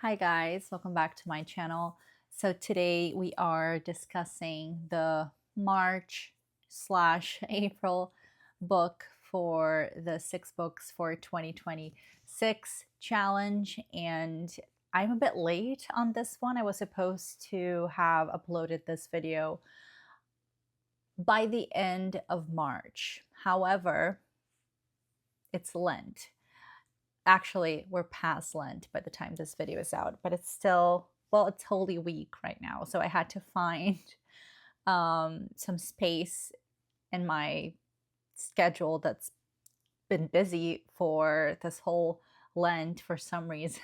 Hi guys, welcome back to my channel. So today we are discussing the March/April book for the 6 books for 2026 challenge, and I'm a bit late on this one. I was supposed to have uploaded this video by the end of March. However, it's Lent. Actually, we're past Lent by the time this video is out, but it's still, well, it's Holy Week right now. So I had to find some space in my schedule that's been busy for this whole Lent for some reason.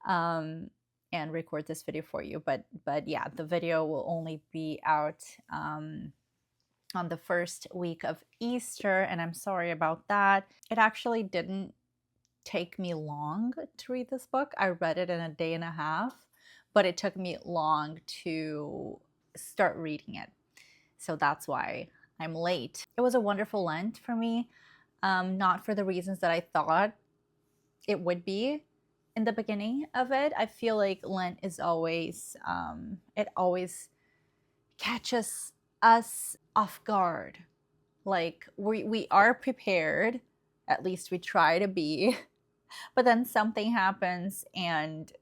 um, and record this video for you. But yeah, the video will only be out on the first week of Easter, and I'm sorry about that. It actually didn't take me long to read this book. I read it in a day and a half, but it took me long to start reading it. So that's why I'm late. It was a wonderful Lent for me, not for the reasons that I thought it would be in the beginning of it. I feel like Lent is always, it always catches us off guard. Like we are prepared, at least we try to be, but then something happens and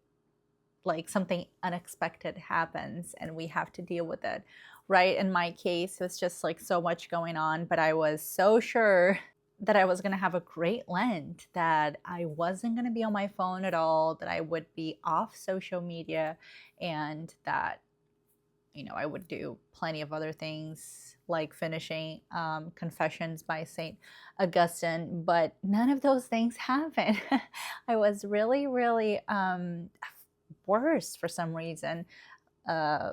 like something unexpected happens and we have to deal with it, right? In my case, it was just like so much going on, but I was so sure that I was going to have a great Lent, that I wasn't going to be on my phone at all, that I would be off social media, and that I would do plenty of other things like finishing Confessions by St. Augustine, but none of those things happened. I was really, really worse for some reason, uh,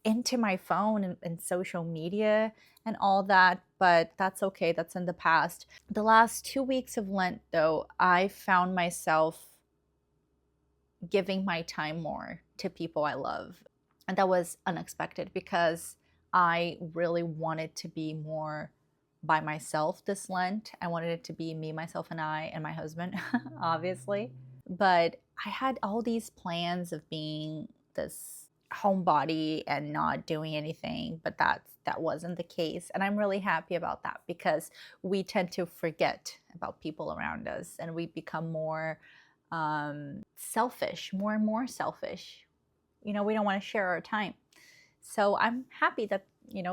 into my phone and social media and all that, but that's okay. That's in the past. The last 2 weeks of Lent, though, I found myself giving my time more to people I love. And that was unexpected because I really wanted to be more by myself this Lent. I wanted it to be me, myself, and I, and my husband, obviously. But I had all these plans of being this homebody and not doing anything, but that wasn't the case. And I'm really happy about that because we tend to forget about people around us and we become more selfish, more and more selfish. We don't want to share our time. So I'm happy that,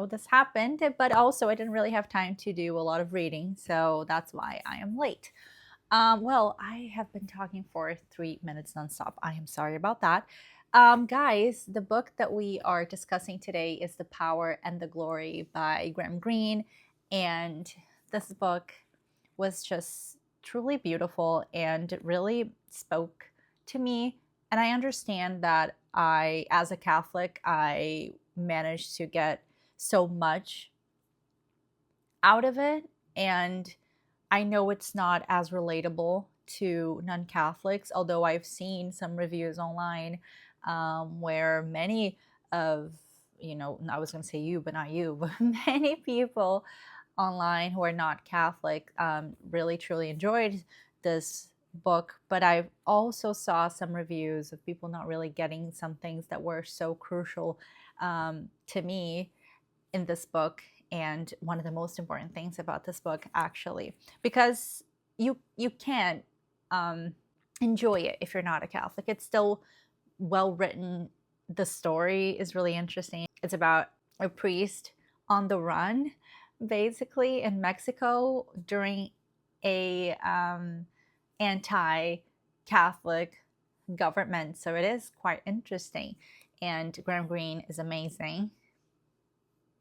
this happened, but also I didn't really have time to do a lot of reading. So that's why I am late. Well, I have been talking for 3 minutes nonstop. I am sorry about that. Guys, the book that we are discussing today is The Power and the Glory by Graham Greene. And this book was just truly beautiful and really spoke to me. And I understand that as a Catholic, I managed to get so much out of it. And I know it's not as relatable to non-Catholics, although I've seen some reviews online where many of, I was going to say you, but not you, but many people online who are not Catholic really truly enjoyed this book. But I also saw some reviews of people not really getting some things that were so crucial to me in this book. And one of the most important things about this book, actually, because you can't enjoy it if you're not a Catholic. It's still well written. The story is really interesting. It's about a priest on the run, basically, in Mexico during a anti-Catholic government. So it is quite interesting. And Graham Greene is amazing.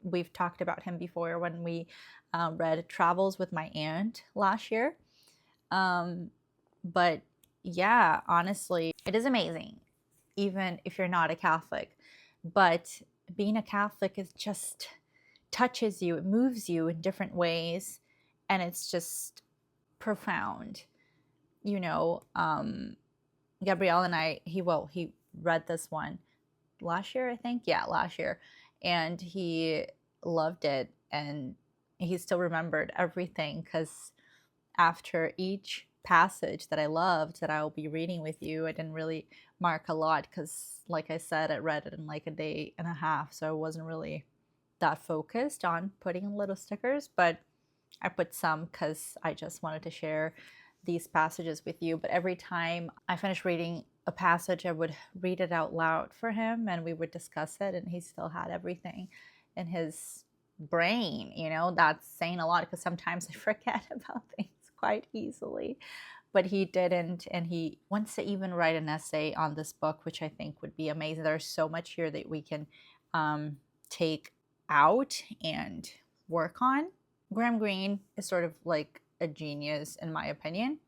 We've talked about him before when we read Travels with My Aunt last year. But yeah, honestly, it is amazing, even if you're not a Catholic. But being a Catholic is just touches you, it moves you in different ways, and it's just profound. Gabrielle and I, he read this one last year, I think. Yeah, last year. And he loved it, and he still remembered everything because after each passage that I loved that I'll be reading with you. I didn't really mark a lot because, like I said, I read it in like a day and a half, so I wasn't really that focused on putting little stickers, but I put some because I just wanted to share these passages with you. But every time I finished reading a passage, I would read it out loud for him and we would discuss it, and he still had everything in his brain. That's saying a lot because sometimes I forget about things quite easily. But he didn't, and he wants to even write an essay on this book, which I think would be amazing. There's so much here that we can take out and work on. Graham Greene is sort of like a genius in my opinion.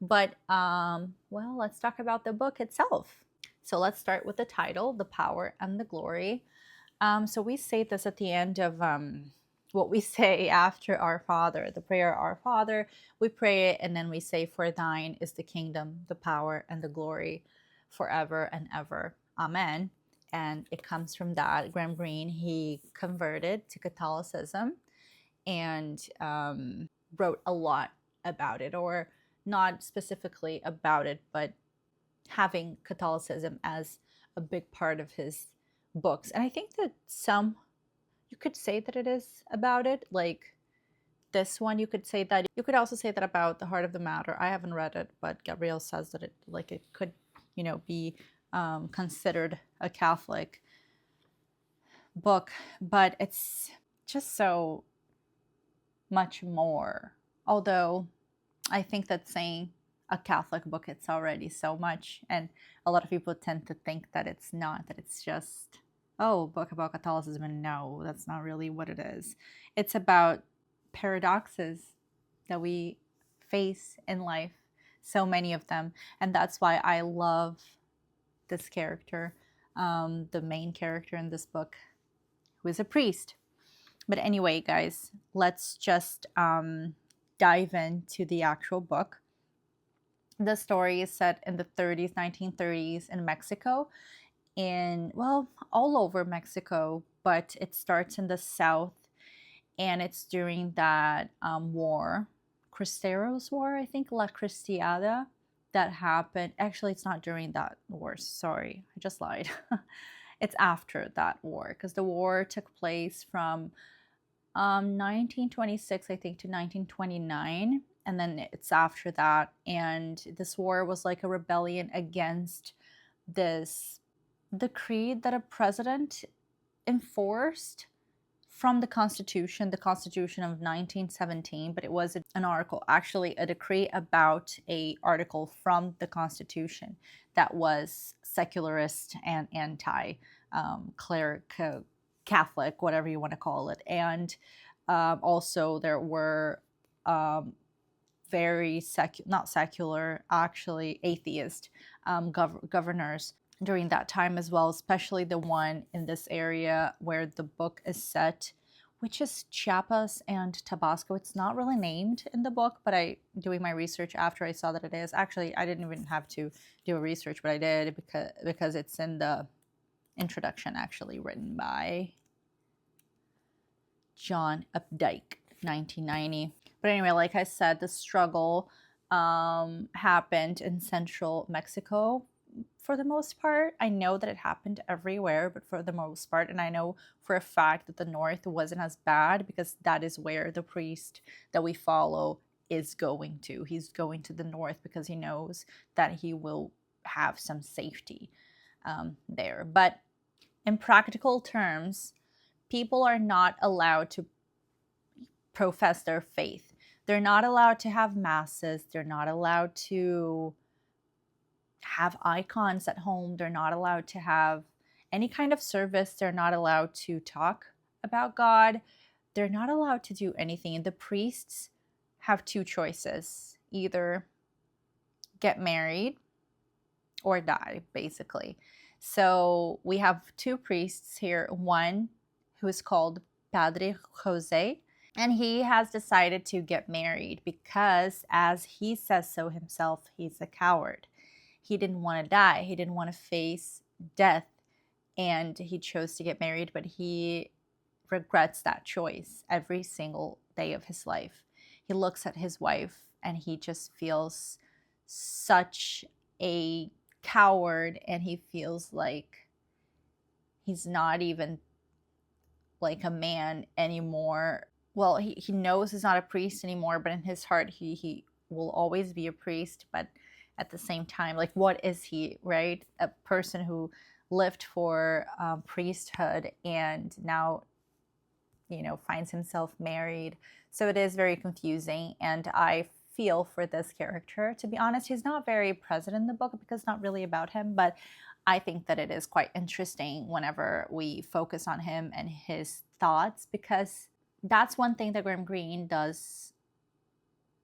But well, let's talk about the book itself. So let's start with the title, The Power and the Glory. So we say this at the end of what we say after Our Father, the prayer Our Father. We pray it and then we say, for thine is the kingdom, the power, and the glory forever and ever. Amen. And it comes from that. Graham Greene, he converted to Catholicism and wrote a lot about it, or not specifically about it, but having Catholicism as a big part of his books. And I think that you could say that it is about it, like this one. You could say that. You could also say that about The Heart of the Matter. I haven't read it, but Gabrielle says that it could, be considered a Catholic book, but it's just so much more. Although I think that saying a Catholic book, it's already so much, and a lot of people tend to think that it's not, that it's just, oh, book about Catholicism, and no, that's not really what it is. It's about paradoxes that we face in life, so many of them, and that's why I love this character, the main character in this book, who is a priest. But anyway, guys, let's just dive into the actual book. The story is set in the 1930s in Mexico, all over Mexico, but it starts in the south, and it's during that war, Cristeros War, I think, La Cristiada, that happened. Actually, it's not during that war. Sorry, I just lied. It's after that war, because the war took place from 1926, I think, to 1929. And then it's after that. And this war was like a rebellion against this decree that a president enforced from the Constitution of 1917. But it was an article, actually a decree about a article from the Constitution that was secularist and anti-clerical, Catholic, whatever you want to call it. And also there were very not secular, actually atheist governors during that time as well, especially the one in this area where the book is set, which is Chiapas and Tabasco. It's not really named in the book, but doing my research after I saw that it is. Actually, I didn't even have to do a research, but I did because it's in the introduction, actually written by John Updike, 1990. But anyway, like I said, the struggle happened in central Mexico for the most part. I know that it happened everywhere, but for the most part, and I know for a fact that the north wasn't as bad, because that is where the priest that we follow is going to. He's going to the north because he knows that he will have some safety there. But in practical terms, people are not allowed to profess their faith. They're not allowed to have masses. They're not allowed to have icons at home. They're not allowed to have any kind of service. They're not allowed to talk about God. They're not allowed to do anything. And the priests have two choices: either get married or die, basically. So we have two priests here, one who is called Padre Jose, and he has decided to get married because, as he says so himself, he's a coward. He didn't want to die. He didn't want to face death, and he chose to get married, but he regrets that choice every single day of his life. He looks at his wife and he just feels such a coward, and he feels like he's not even like a man anymore. Well, he knows he's not a priest anymore, but in his heart, he will always be a priest. But at the same time, like, what is he, right? A person who lived for priesthood and now, finds himself married. So it is very confusing. And I feel for this character. To be honest, he's not very present in the book because it's not really about him. But I think that it is quite interesting whenever we focus on him and his thoughts, because that's one thing that Graham Greene does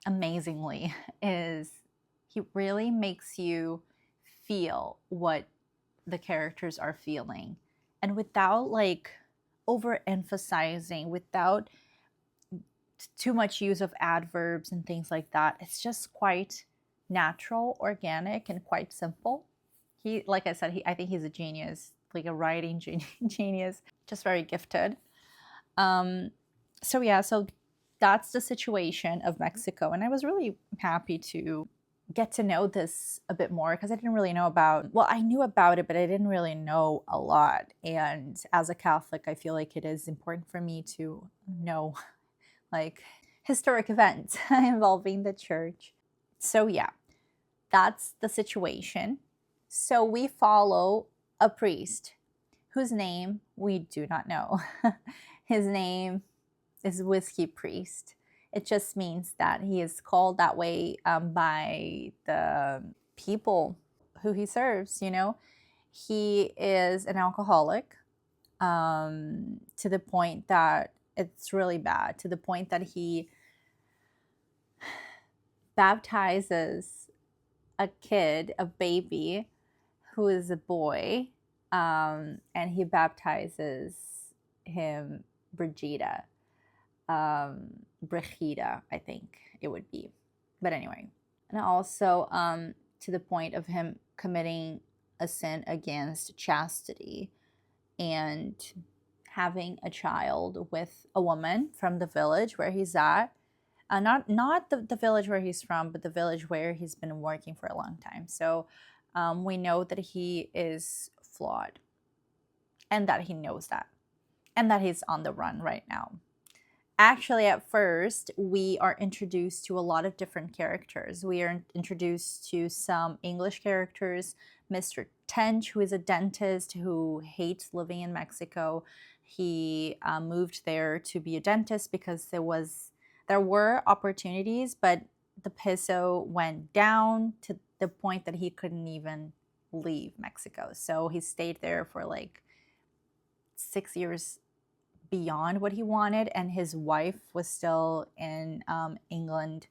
amazingly is he really makes you feel what the characters are feeling, and without like overemphasizing, without too much use of adverbs and things like that. It's just quite natural, organic, and quite simple. He, like I said, I think he's a genius, like a writing genius, just very gifted. So yeah, so that's the situation of Mexico, and I was really happy to get to know this a bit more because I didn't really know about, well, I knew about it, but I didn't really know a lot. And as a Catholic, I feel like it is important for me to know like historic events involving the church. So yeah, that's the situation. So we follow a priest whose name we do not know. His name is Whiskey Priest. It just means that he is called that way by the people who he serves. He is an alcoholic, to the point that it's really bad, to the point that he baptizes a kid, a baby, who is a boy, and he baptizes him Brigida. Brigida, I think it would be. But anyway, and also to the point of him committing a sin against chastity and having a child with a woman from the village where he's at. Not the village where he's from, but the village where he's been working for a long time. So we know that he is flawed, and that he knows that, and that he's on the run right now. Actually, at first, we are introduced to a lot of different characters. We are introduced to some English characters. Mr. Tench, who is a dentist who hates living in Mexico. He moved there to be a dentist because there were opportunities, but the peso went down to the point that he couldn't even leave Mexico. So he stayed there for like 6 years beyond what he wanted, and his wife was still in England,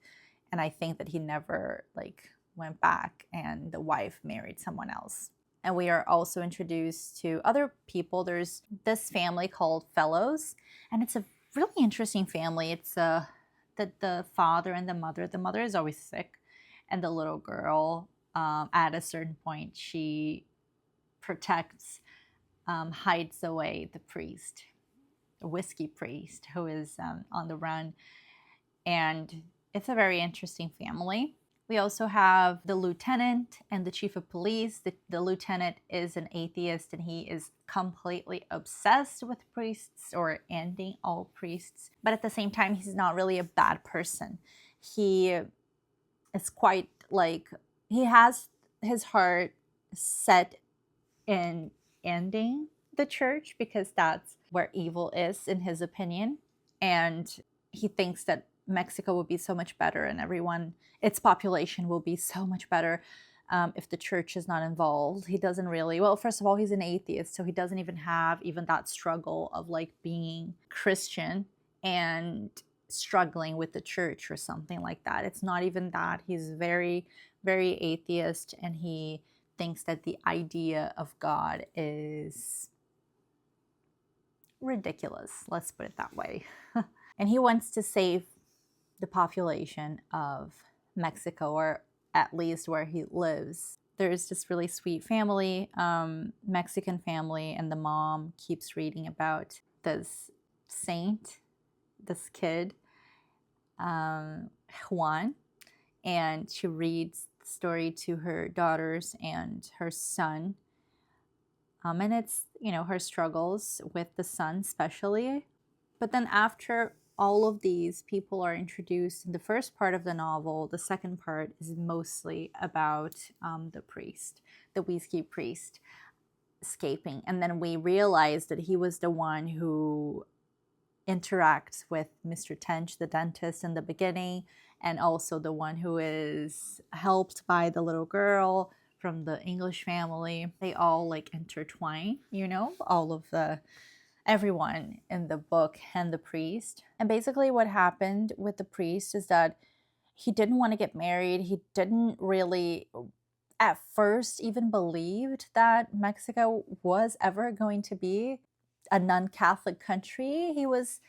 and I think that he never like went back, and the wife married someone else. And we are also introduced to other people. There's this family called Fellows, and it's a really interesting family. It's the father and the mother. The mother is always sick, and the little girl, at a certain point, she protects, hides away the priest, a Whiskey Priest, who is on the run. And it's a very interesting family. We also have the lieutenant and the chief of police. The lieutenant is an atheist, and he is completely obsessed with priests, or ending all priests. But at the same time, he's not really a bad person. He is quite like, he has his heart set in ending the church because that's where evil is, in his opinion. And he thinks that Mexico will be so much better, and its population will be so much better if the church is not involved. He doesn't really, well, first of all, he's an atheist, so he doesn't even have even that struggle of like being Christian and struggling with the church or something like that. It's not even that. He's very, very atheist, and he thinks that the idea of God is ridiculous. Let's put it that way. And he wants to save the population of Mexico, or at least where he lives. There's this really sweet family, Mexican family, and the mom keeps reading about this saint, this kid, Juan, and she reads story to her daughters and her son. And it's, her struggles with the son, especially. But then after all of these people are introduced in the first part of the novel, the second part is mostly about the priest, the whiskey priest, escaping. And then we realize that he was the one who interacts with Mr. Tench, the dentist, in the beginning, and also the one who is helped by the little girl from the English family. They all like intertwine, all of the everyone in the book and the priest. And basically what happened with the priest is that he didn't want to get married. He didn't really at first even believed that Mexico was ever going to be a non-Catholic country. He was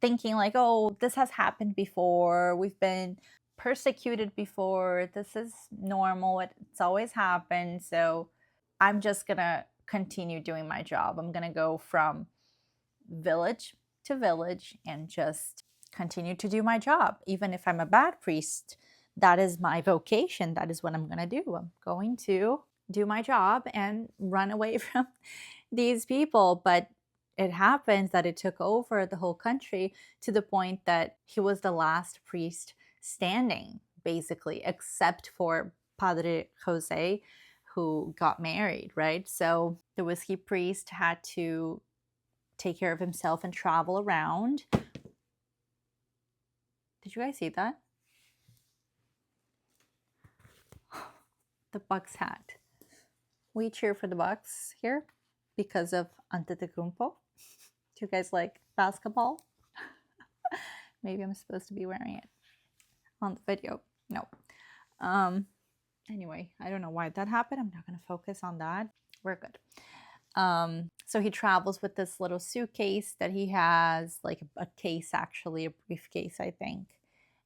thinking like, oh, this has happened before. We've been persecuted before. This is normal. It's always happened. So I'm just going to continue doing my job. I'm going to go from village to village and just continue to do my job. Even if I'm a bad priest, that is my vocation. That is what I'm going to do. I'm going to do my job and run away from these people. But it happens that it took over the whole country to the point that he was the last priest standing, basically, except for Padre Jose, who got married, right? So the whiskey priest had to take care of himself and travel around. Did you guys see that? The Bucks hat. We cheer for the Bucks here because of Antetokounmpo. Do you guys like basketball? Maybe I'm supposed to be wearing it on the video. No. Anyway, I don't know why that happened. I'm not going to focus on that. We're good. So he travels with this little suitcase that he has, like a case, actually, a briefcase, I think.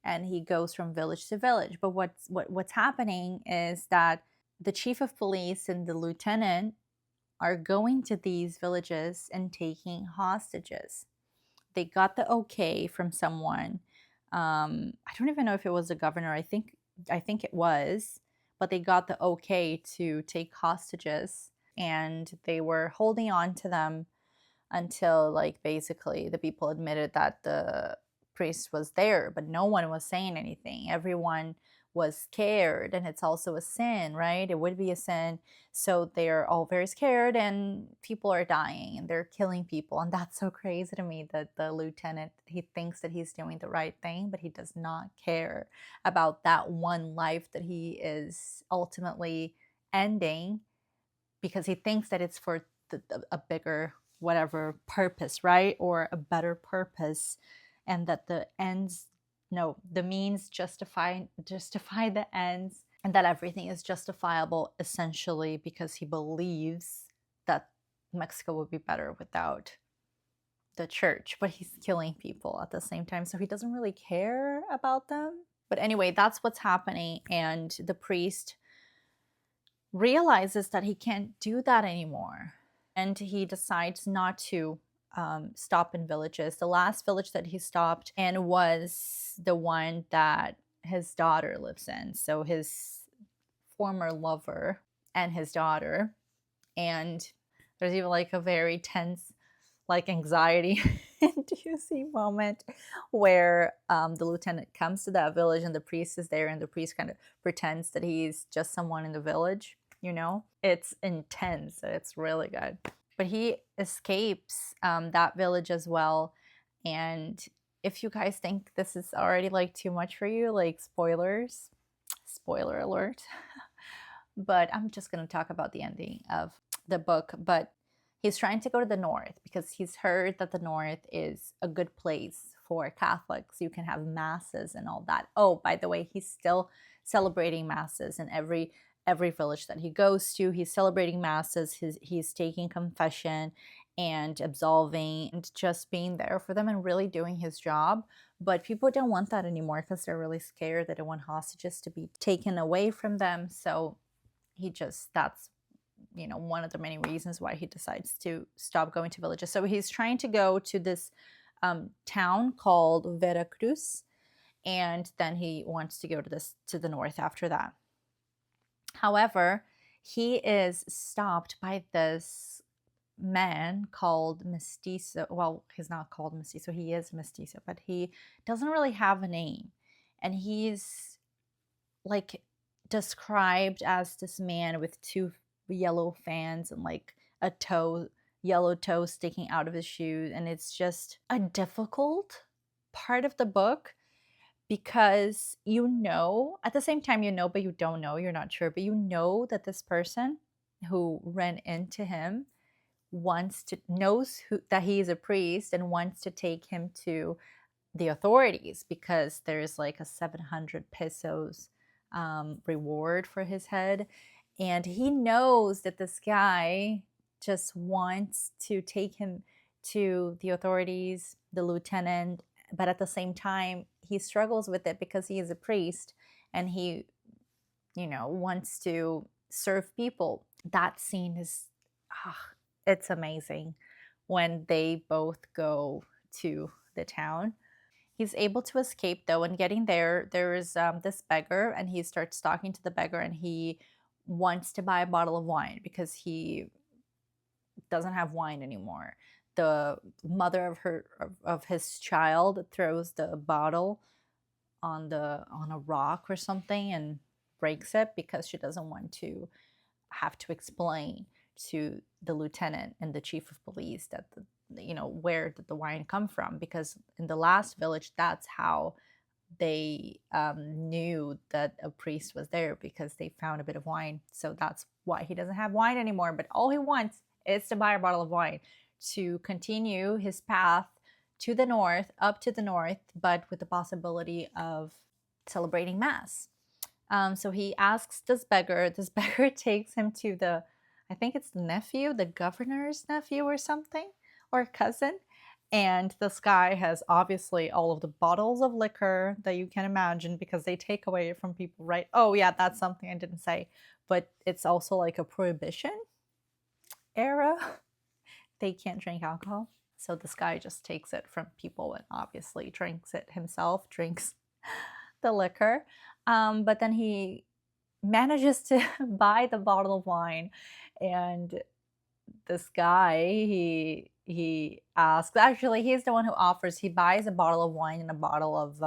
And he goes from village to village. But what's happening is that the chief of police and the lieutenant are going to these villages and taking hostages. They got the okay from someone. I don't even know if it was the governor. I think it was, but they got the okay to take hostages, and they were holding on to them until, like, basically the people admitted that the priest was there, but no one was saying anything. Everyone was scared, and it's also a sin, right? It would be a sin. So they're all very scared, and people are dying and they're killing people. And that's so crazy to me that the lieutenant, he thinks that he's doing the right thing, but he does not care about that one life that he is ultimately ending, because he thinks that it's for a bigger whatever purpose, right? Or a better purpose, and that the means justify the ends, and that everything is justifiable essentially because he believes that Mexico would be better without the church. But he's killing people at the same time, so he doesn't really care about them. But anyway, that's what's happening, and the priest realizes that he can't do that anymore, and he decides not to stop in villages. The last village that he stopped in was the one that his daughter lives in. So his former lover and his daughter. And there's even like a very tense, like anxiety inducing moment where the lieutenant comes to that village and the priest is there, and the priest kind of pretends that he's just someone in the village. It's intense. It's really good. But he escapes that village as well. And if you guys think this is already like too much for you, like spoiler alert, but I'm just going to talk about the ending of the book. But he's trying to go to the north because he's heard that the north is a good place for Catholics. You can have masses and all that. Oh, by the way, he's still celebrating masses in every village that he goes to. He's celebrating masses. He's taking confession and absolving and just being there for them and really doing his job. But people don't want that anymore because they're really scared. They don't want hostages to be taken away from them. So that's one of the many reasons why he decides to stop going to villages. So he's trying to go to this town called Veracruz, and then he wants to go to the north after that. However, he is stopped by this man called Mestizo. Well, he's not called Mestizo, he is Mestizo, but he doesn't really have a name. And he's like described as this man with two yellow fans and like a yellow toe sticking out of his shoes. And it's just a difficult part of the book because at the same time, but you don't know, you're not sure, but that this person who ran into him knows that he is a priest and wants to take him to the authorities because there's like a 700 pesos reward for his head. And he knows that this guy just wants to take him to the authorities, the lieutenant, but at the same time, he struggles with it because he is a priest and he, wants to serve people. That scene is, it's amazing when they both go to the town. He's able to escape though, and getting there is this beggar, and he starts talking to the beggar, and he wants to buy a bottle of wine because he doesn't have wine anymore. The mother of his child throws the bottle on a rock or something and breaks it because she doesn't want to have to explain to the lieutenant and the chief of police that where did the wine come from, because in the last village that's how they knew that a priest was there, because they found a bit of wine. So that's why he doesn't have wine anymore, but all he wants is to buy a bottle of wine to continue his path to the north, up to the north, but with the possibility of celebrating mass. So he asks this beggar. This beggar takes him to I think it's the nephew, the governor's nephew or something, or cousin. And this guy has obviously all of the bottles of liquor that you can imagine because they take away from people, right? Oh, yeah, that's something I didn't say. But it's also like a prohibition era. They can't drink alcohol. So this guy just takes it from people and obviously drinks it himself, drinks the liquor. But then he manages to buy the bottle of wine, and this guy, he asks, actually he's the one who offers, he buys a bottle of wine and a bottle of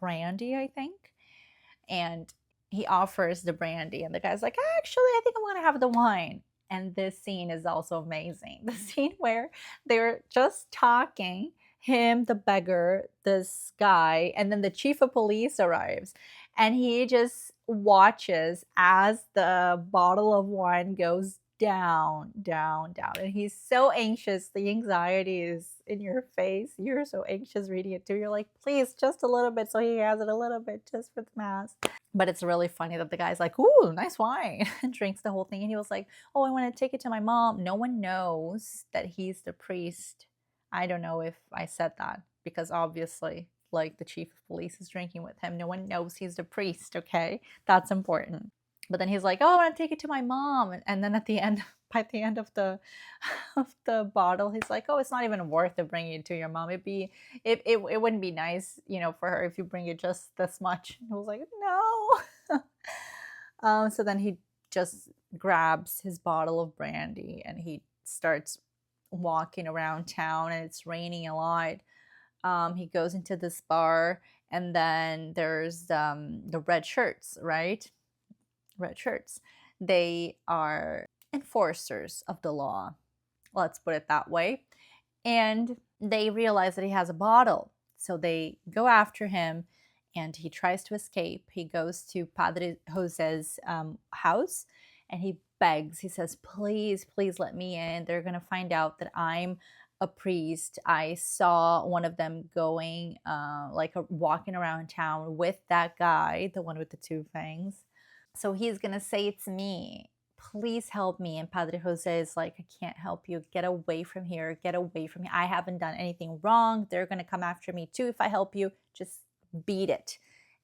brandy, I think, and he offers the brandy, and the guy's like, actually I think I'm gonna have the wine. And this scene is also amazing, the scene where they're just talking, him, the beggar, this guy, and then the chief of police arrives, and he just watches as the bottle of wine goes down, down, down. And he's so anxious. The anxiety is in your face. You're so anxious reading it too. You're like, please, just a little bit. So he has it a little bit just for the mass. But it's really funny that the guy's like, ooh, nice wine, and drinks the whole thing. And he was like, oh, I want to take it to my mom. No one knows that he's the priest. I don't know if I said that because obviously, like, the chief of police is drinking with him. No one knows he's the priest, okay? That's important. But then he's like, oh, I want to take it to my mom. And then at the end, by the end of the bottle, he's like, oh, it's not even worth it bringing it to your mom. It wouldn't be nice, for her if you bring it just this much. And I was like, no. So then he just grabs his bottle of brandy and he starts walking around town, and it's raining a lot. He goes into this bar, and then there's the red shirts, right? Red shirts. They are enforcers of the law. Let's put it that way. And they realize that he has a bottle. So they go after him, and he tries to escape. He goes to Padre Jose's house, and he begs. He says, please, please let me in. They're going to find out that I'm a priest. I saw one of them going, walking around town with that guy, the one with the two fangs. So he's going to say, it's me. Please help me. And Padre Jose is like, I can't help you. Get away from here. Get away from me. I haven't done anything wrong. They're going to come after me too if I help you. Just beat it.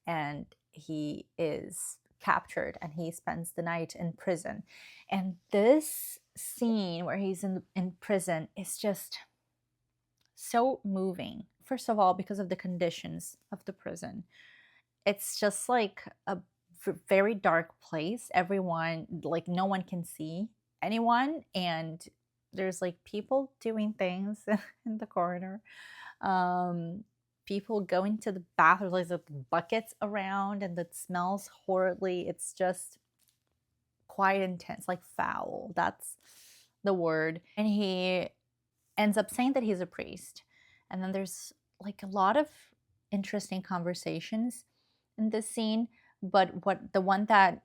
And he is captured, and he spends the night in prison. And this scene where he's in prison is just so moving. First of all, because of the conditions of the prison. It's just like a very dark place. Everyone, like, no one can see anyone, and there's like people doing things in the corner. Um, People going to the bathroom, like the buckets around, and that smells horribly. It's just quite intense, like foul. That's the word. And he ends up saying that he's a priest. And then there's like a lot of interesting conversations in this scene. But what the one that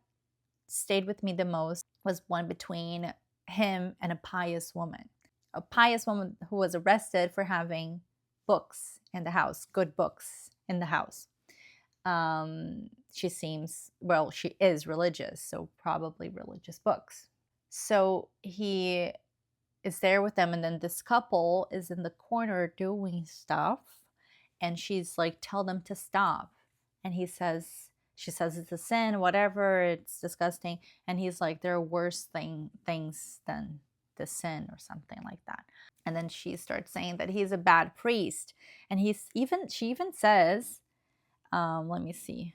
stayed with me the most was one between him and a pious woman. A pious woman who was arrested for having books in the house, good books in the house. She seems, well, she is religious, so probably religious books. So he is there with them, and then this couple is in the corner doing stuff, and she's like, tell them to stop. And she says it's a sin, whatever, it's disgusting. And he's like, there are worse things than the sin, or something like that. And then she starts saying that he's a bad priest. And she even says, let me see,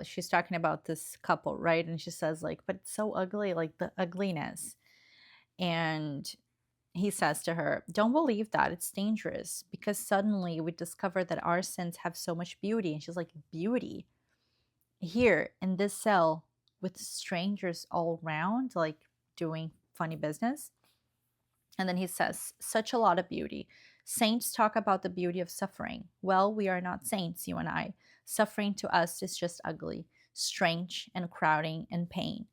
she's talking about this couple, right? And she says, like, but it's so ugly, like the ugliness. And he says to her, don't believe that. It's dangerous, because suddenly we discover that our sins have so much beauty. And she's like, beauty? Here in this cell with strangers all around, like doing funny business? And then he says, such a lot of beauty. Saints talk about the beauty of suffering. Well, we are not saints, you and I. Suffering to us is just ugly, strange, and crowding and pain.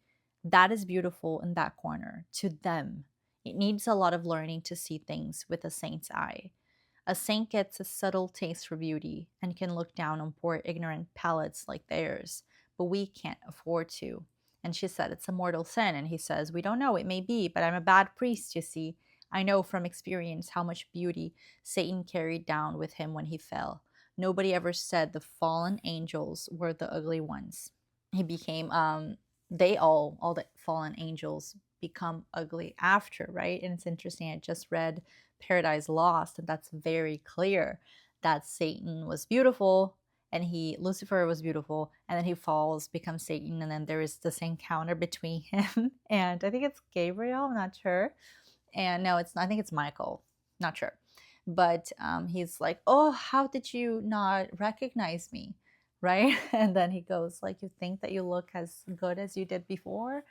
That is beautiful in that corner. To them, it needs a lot of learning to see things with a saint's eye. A saint gets a subtle taste for beauty and can look down on poor ignorant palates like theirs, but we can't afford to. And she said, it's a mortal sin. And he says, we don't know, it may be, but I'm a bad priest, you see. I know from experience how much beauty Satan carried down with him when he fell. Nobody ever said the fallen angels were the ugly ones. He became, they all the fallen angels become ugly after, right? And it's interesting, I just read Paradise Lost, and that's very clear that Satan was beautiful, and Lucifer was beautiful, and then he falls, becomes Satan, and then there is this encounter between him and I think it's Gabriel, I'm not sure. And no, I think it's Michael, not sure. But he's like, oh, how did you not recognize me, right? And then he goes like, you think that you look as good as you did before?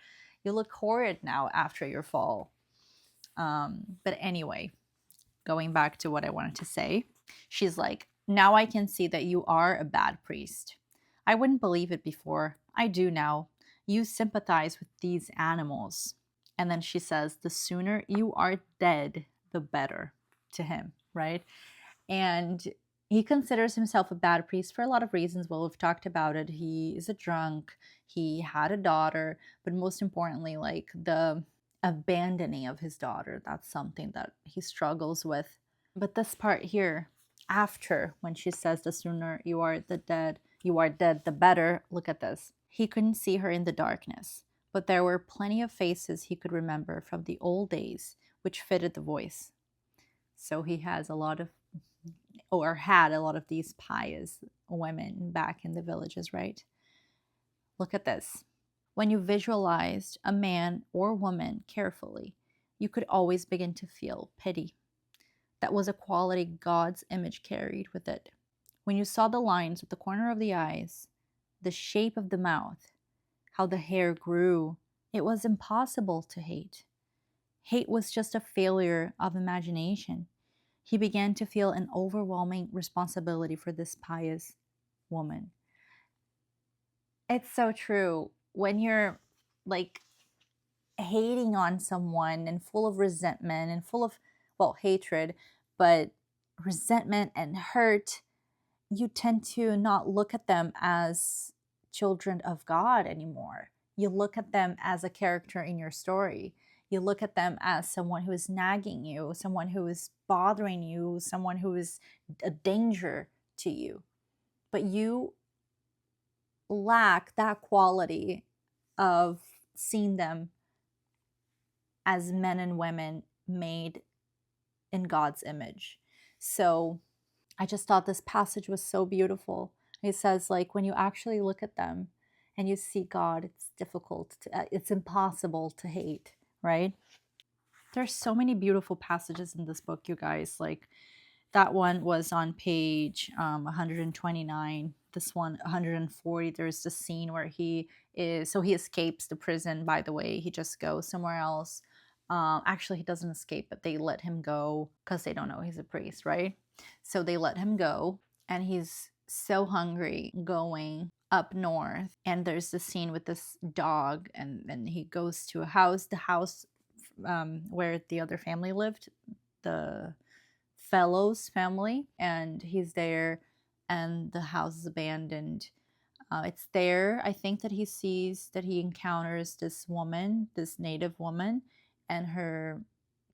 You look horrid now after your fall. But anyway, going back to what I wanted to say, she's like, now I can see that you are a bad priest. I wouldn't believe it before. I do now. You sympathize with these animals. And then she says, the sooner you are dead, the better, to him, right? And he considers himself a bad priest for a lot of reasons. Well, we've talked about it. He is a drunk. He had a daughter. But most importantly, like the abandoning of his daughter, that's something that he struggles with. But this part here, after, when she says, the sooner you are dead, the better, look at this. He couldn't see her in the darkness, but there were plenty of faces he could remember from the old days, which fitted the voice. So he has a lot of, or had a lot of these pious women back in the villages, right? Look at this. When you visualized a man or woman carefully, you could always begin to feel pity. That was a quality God's image carried with it. When you saw the lines at the corner of the eyes, the shape of the mouth, how the hair grew, it was impossible to hate. Hate was just a failure of imagination. He began to feel an overwhelming responsibility for this pious woman. It's so true. When you're like hating on someone and full of resentment and full of, well, hatred, but resentment and hurt, you tend to not look at them as children of God anymore. You look at them as a character in your story. You look at them as someone who is nagging you, someone who is bothering you, someone who is a danger to you. But you lack that quality of seeing them as men and women made in God's image. So I just thought this passage was so beautiful. It says, like, when you actually look at them and you see God, it's difficult to, it's impossible to hate, right? There's so many beautiful passages in this book, you guys. Like that one was on page 129. This one, 140. There's the scene where he escapes the prison, by the way. He just goes somewhere else. Actually, he doesn't escape, but they let him go because they don't know he's a priest, right? So they let him go, and he's so hungry going up north. And there's the scene with this dog, and then he goes to a house, the house where the other family lived, the Fellows family, and he's there, and the house is abandoned. It's there, I think, that he encounters this woman, this native woman, and her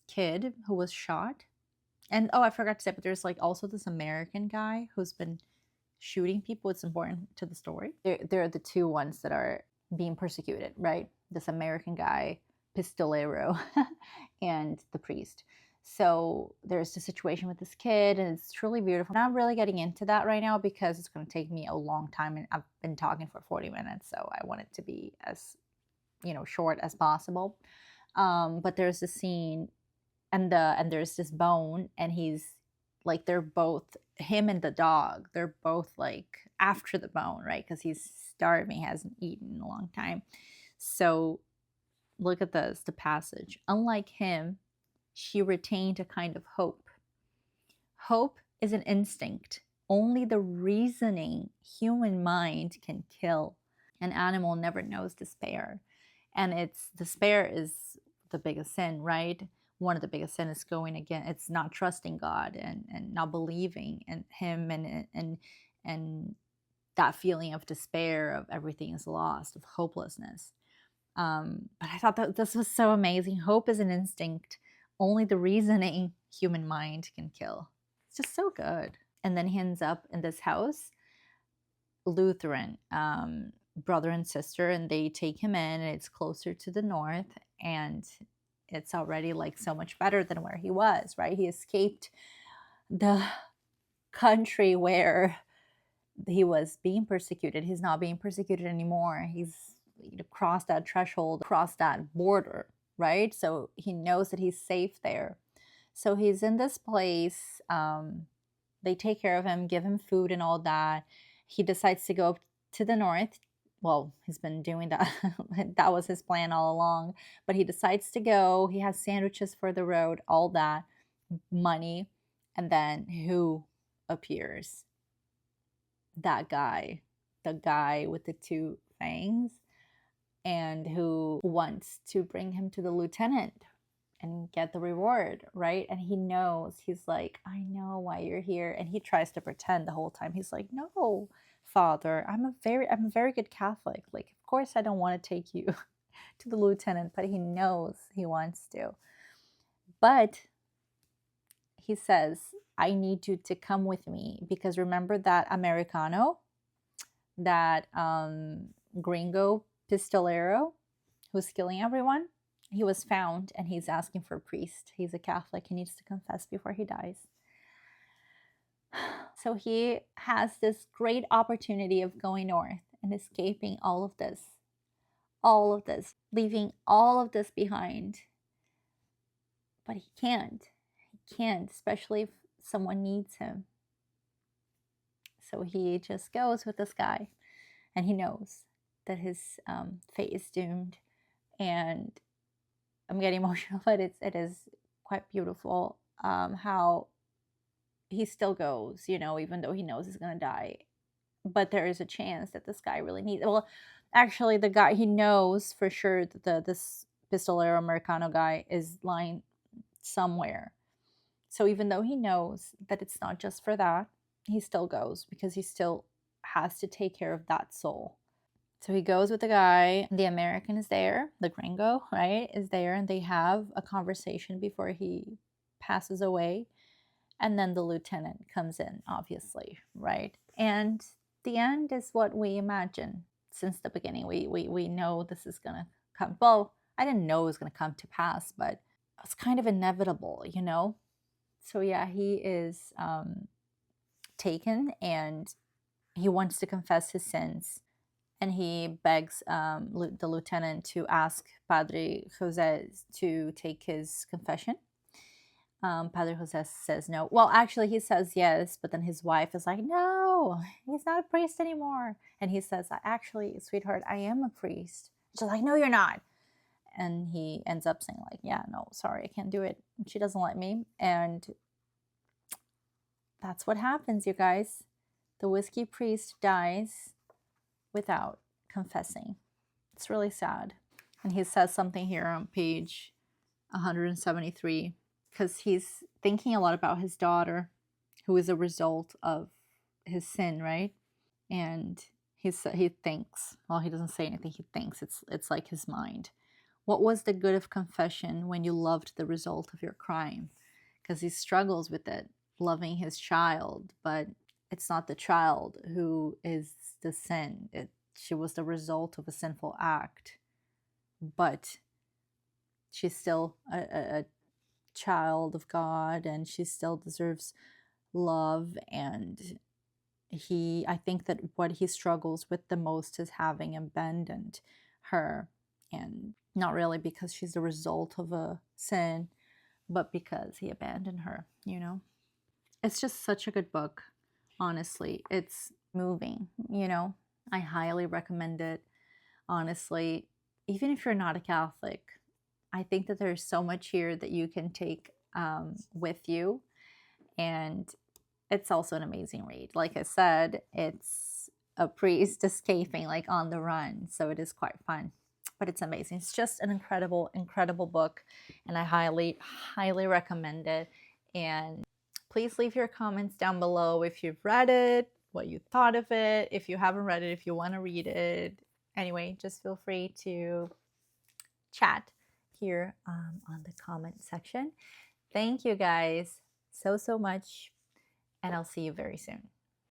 kid who was shot. And oh, I forgot to say, but there's like also this American guy who's been shooting people. It's important to the story. They're the two ones that are being persecuted, right? This American guy, Pistolero, and the priest. So there's the situation with this kid, and it's truly beautiful. I'm not really getting into that right now because it's going to take me a long time, and I've been talking for 40 minutes, so I want it to be as short as possible. But there's a scene, and there's this bone, and he's like, they're both, him and the dog, they're both like after the bone, right? Because he's starving, hasn't eaten in a long time. So look at this, the passage. Unlike him, she retained a kind of hope. Hope is an instinct. Only the reasoning human mind can kill. An animal never knows despair. And it's despair is the biggest sin, right? One of the biggest sin is going again. It's not trusting God, and not believing in Him, and that feeling of despair, of everything is lost, of hopelessness. But I thought that this was so amazing. Hope is an instinct. Only the reasoning human mind can kill. It's just so good. And then he ends up in this house, Lutheran, brother and sister, and they take him in, and it's closer to the north, and it's already like so much better than where he was, right? He escaped the country where he was being persecuted. He's not being persecuted anymore. He's crossed that threshold, crossed that border, right? So he knows that he's safe there. So he's in this place. They take care of him, give him food and all that. He decides to go to the north. Well, he's been doing that. That was his plan all along. But he decides to go. He has sandwiches for the road, all that, money. And then who appears? That guy, the guy with the two fangs, and who wants to bring him to the lieutenant and get the reward, right? And he knows, he's like, I know why you're here. And he tries to pretend the whole time. He's like, no, Father, I'm a very good Catholic. Like, of course I don't want to take you to the lieutenant, but he knows he wants to. But he says, I need you to come with me, because remember that Americano, that gringo pistolero who's killing everyone? He was found, and he's asking for a priest. He's a Catholic. He needs to confess before he dies. So he has this great opportunity of going north and escaping all of this, leaving all of this behind. But he can't. He can't, especially if someone needs him. So he just goes with this guy, and he knows that his fate is doomed. And I'm getting emotional, but it is quite beautiful how he still goes, even though he knows he's going to die. But there is a chance that this guy really needs. Well, actually, the guy, he knows for sure that this Pistolero Americano guy is lying somewhere. So even though he knows that it's not just for that, he still goes, because he still has to take care of that soul. So he goes with the guy. The American is there. The gringo, right, is there. And they have a conversation before he passes away. And then the lieutenant comes in, obviously, right? And the end is what we imagine since the beginning. We know this is going to come. Well, I didn't know it was going to come to pass, but it's kind of inevitable, So yeah, he is taken, and he wants to confess his sins. and he begs the lieutenant to ask Padre Jose to take his confession. Padre Jose says no. Well, actually, he says yes, but then his wife is like, no, he's not a priest anymore. And he says, actually, sweetheart, I am a priest. She's like, no, you're not. And he ends up saying, like, yeah, no, sorry, I can't do it. And she doesn't let me. And that's what happens, you guys. The whiskey priest dies without confessing. It's really sad. And he says something here on page 173, because he's thinking a lot about his daughter, who is a result of his sin, right? And he thinks, well, he doesn't say anything, he thinks, it's like his mind. What was the good of confession when you loved the result of your crime? Because he struggles with it, loving his child, but it's not the child who is the sin. She was the result of a sinful act, but she's still a child of God, and she still deserves love. And I think that what he struggles with the most is having abandoned her, and not really because she's the result of a sin, but because he abandoned her, you know? It's just such a good book, honestly. It's moving, you know? I highly recommend it, honestly. Even if you're not a Catholic, I think that there's so much here that you can take with you. And it's also an amazing read. Like I said, it's a priest escaping, like on the run. So it is quite fun, but it's amazing. It's just an incredible, incredible book. And I highly, highly recommend it. And please leave your comments down below if you've read it, what you thought of it. If you haven't read it, if you want to read it. Anyway, just feel free to chat here on the comment section. Thank you guys so much, and I'll see you very soon.